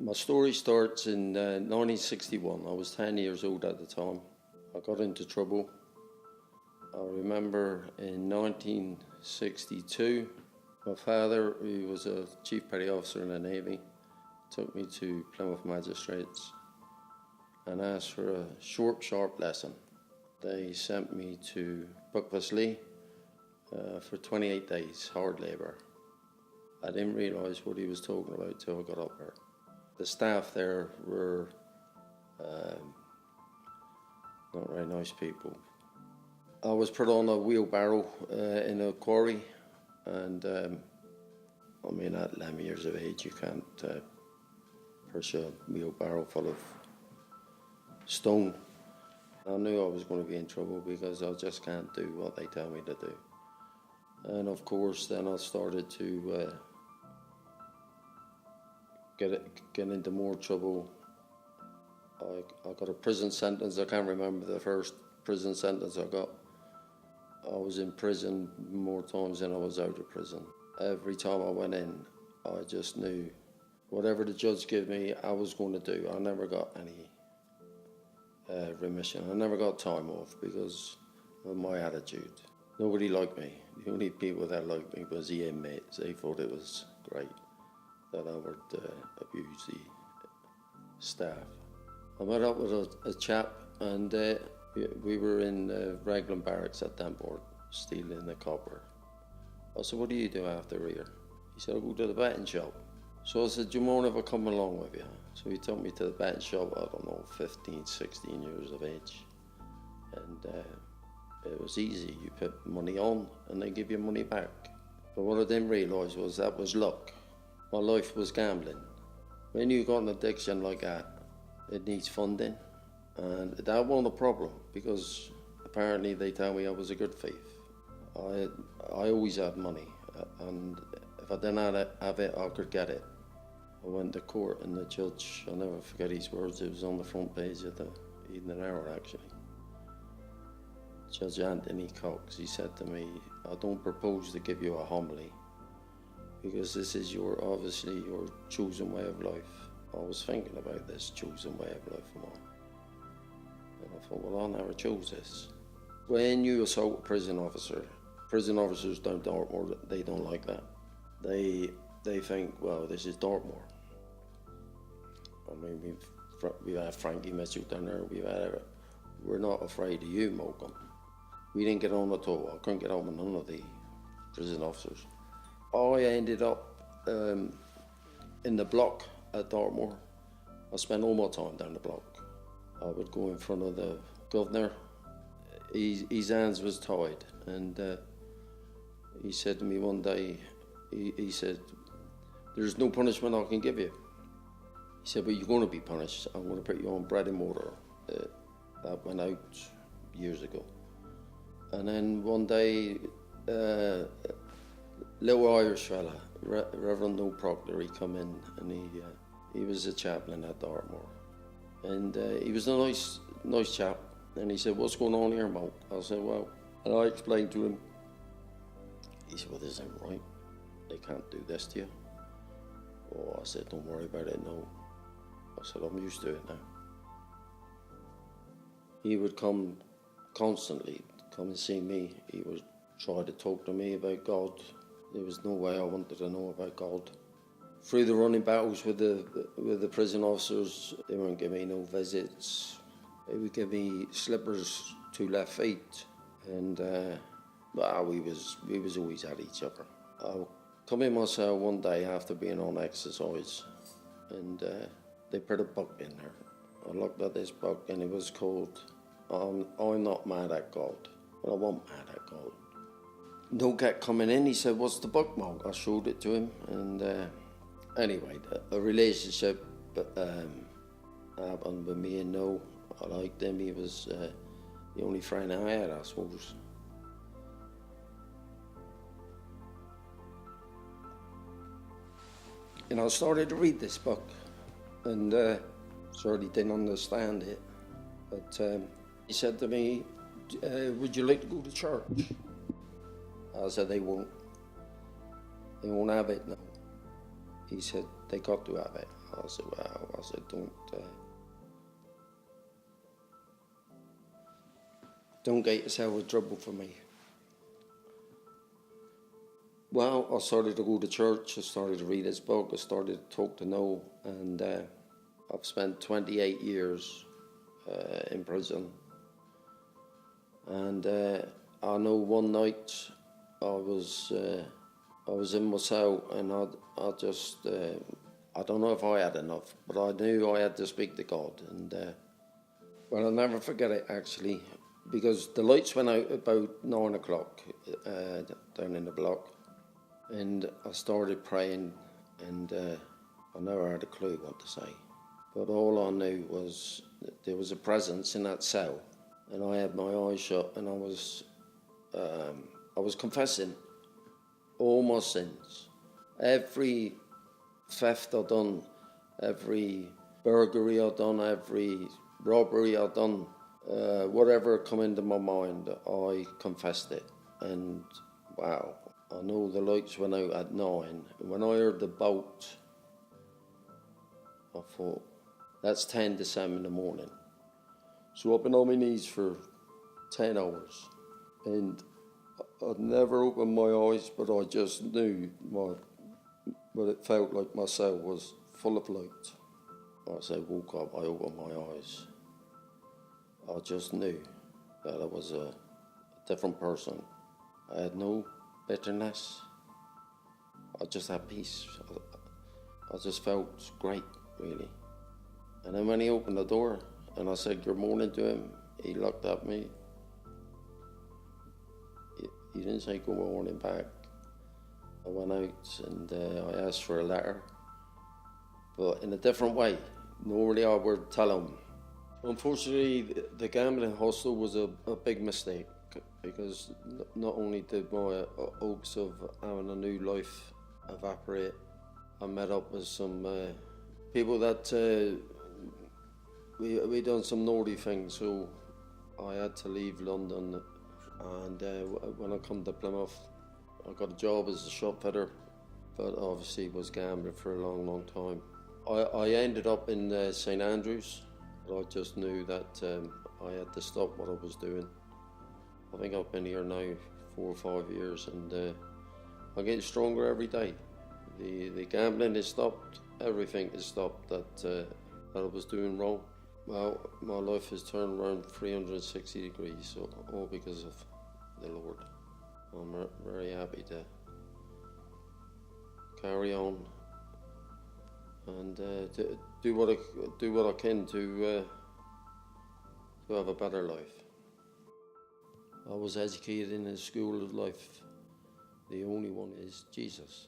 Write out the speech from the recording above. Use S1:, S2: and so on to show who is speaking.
S1: My story starts in 1961. I was 10 years old at the time. I got into trouble. I remember in 1962, my father, who was a chief petty officer in the Navy, took me to Plymouth Magistrates and asked for a short, sharp lesson. They sent me to Buckfastleigh for 28 days, hard labour. I didn't realise what he was talking about till I got up there. The staff there were not very nice people. I was put on a wheelbarrow in a quarry, and at 11 years of age, you can't push a wheelbarrow full of stone. I knew I was going to be in trouble because I just can't do what they tell me to do. And of course, then I started to get into more trouble. I got a prison sentence. I can't remember the first prison sentence I got. I was in prison more times than I was out of prison. Every time I went in, I just knew whatever the judge gave me, I was going to do. I never got any remission. I never got time off because of my attitude. Nobody liked me. The only people that liked me was the inmates. They thought it was great that I would abuse the staff. I met up with a chap, and we were in Raglan Barracks at Denport, stealing the copper. I said, "What do you do after here?" He said, "I go to the betting shop." So I said, "Do you mind if I come along with you?" So he took me to the betting shop, 15, 16 years of age. And it was easy. You put money on and they give you money back. But what I didn't realise was that was luck. My life was gambling. When you got an addiction like that, it needs funding. And that wasn't a problem because apparently they tell me I was a good thief. I always had money, and if I didn't have it, I could get it. I went to court and the judge, I'll never forget his words, it was on the front page of the Evening Hour actually. Judge Anthony Cox, he said to me, "I don't propose to give you a homily because this is obviously your chosen way of life." I was thinking about this chosen way of life of mine. And I thought, well, I never chose this. When you assault a prison officers down Dartmoor, they don't like that. They think, well, this is Dartmoor. We've had Frankie Mitchell down there, we're not afraid of you, Morecambe. We didn't get on at all. I couldn't get on with none of the prison officers. I ended up in the block at Dartmoor. I spent all my time down the block. I would go in front of the governor. His hands was tied, and he said to me one day, he said, "There's no punishment I can give you." He said, "But you're going to be punished. I'm going to put you on bread and water." That went out years ago. And then one day, little Irish fella, Reverend Noel Proctor, he come in, and he was a chaplain at Dartmoor. And he was a nice chap. And he said, "What's going on here, Mo?" I said, "Well," and I explained to him. He said, "Well, this isn't right. They can't do this to you." Oh, I said, "Don't worry about it, no." I said, "I'm used to it now." He would come constantly, come and see me. He would try to talk to me about God. There was no way I wanted to know about God. Through the running battles with the prison officers, they wouldn't give me no visits. They would give me slippers, 2 left feet, and we was always at each other. I come in my cell one day after being on exercise, and they put a book in there. I looked at this book, and it was called "I'm Not Mad at God." Well, I wasn't mad at God. No kept coming in. He said, "What's the book, Mo?" I showed it to him, and anyway, a relationship happened with me and Noel. I liked him. He was the only friend I had, I suppose. And I started to read this book, and certainly didn't understand it. But he said to me, "Would you like to go to church?" I said, They won't have it now." He said, "They got to have it." I said, "Well, said, don't get yourself in trouble for me. Well, I started to go to church, I started to read his book, I started to talk to Noel, and I've spent 28 years in prison. And I know one night I was in my cell, and I just I don't know if I had enough, but I knew I had to speak to God. And well, I'll never forget it, actually, because the lights went out about 9 o'clock down in the block. And I started praying, and I never had a clue what to say. But all I knew was that there was a presence in that cell, and I had my eyes shut, and I was confessing all my sins. Every theft I'd done, every burglary I'd done, every robbery I'd done, whatever come into my mind, I confessed it. And wow. I know the lights went out at 9, and when I heard the bolt, I thought, that's 10 to 7 in the morning. So I've been on my knees for 10 hours, and I'd never opened my eyes, but I just knew but it felt like my cell was full of light. As I woke up, I opened my eyes. I just knew that I was a different person. I had no bitterness. I just had peace. I just felt great, really. And then when he opened the door and I said good morning to him, he looked at me. He didn't say good morning back. I went out and I asked for a letter, but in a different way. Normally I would tell him. Unfortunately, the gambling hostel was a big mistake, because not only did my hopes of having a new life evaporate, I met up with some people that we done some naughty things, so I had to leave London. And when I come to Plymouth, I got a job as a shop fitter, but obviously was gambling for a long, long time. I ended up in St Andrews, but I just knew that I had to stop what I was doing. I think I've been here now 4 or 5 years, and I'm getting stronger every day. The gambling has stopped, everything has stopped that I was doing wrong. Well, my life has turned around 360 degrees, so all because of the Lord. I'm very happy to carry on and to do what I can to have a better life. I was educated in a school of life. The only one is Jesus.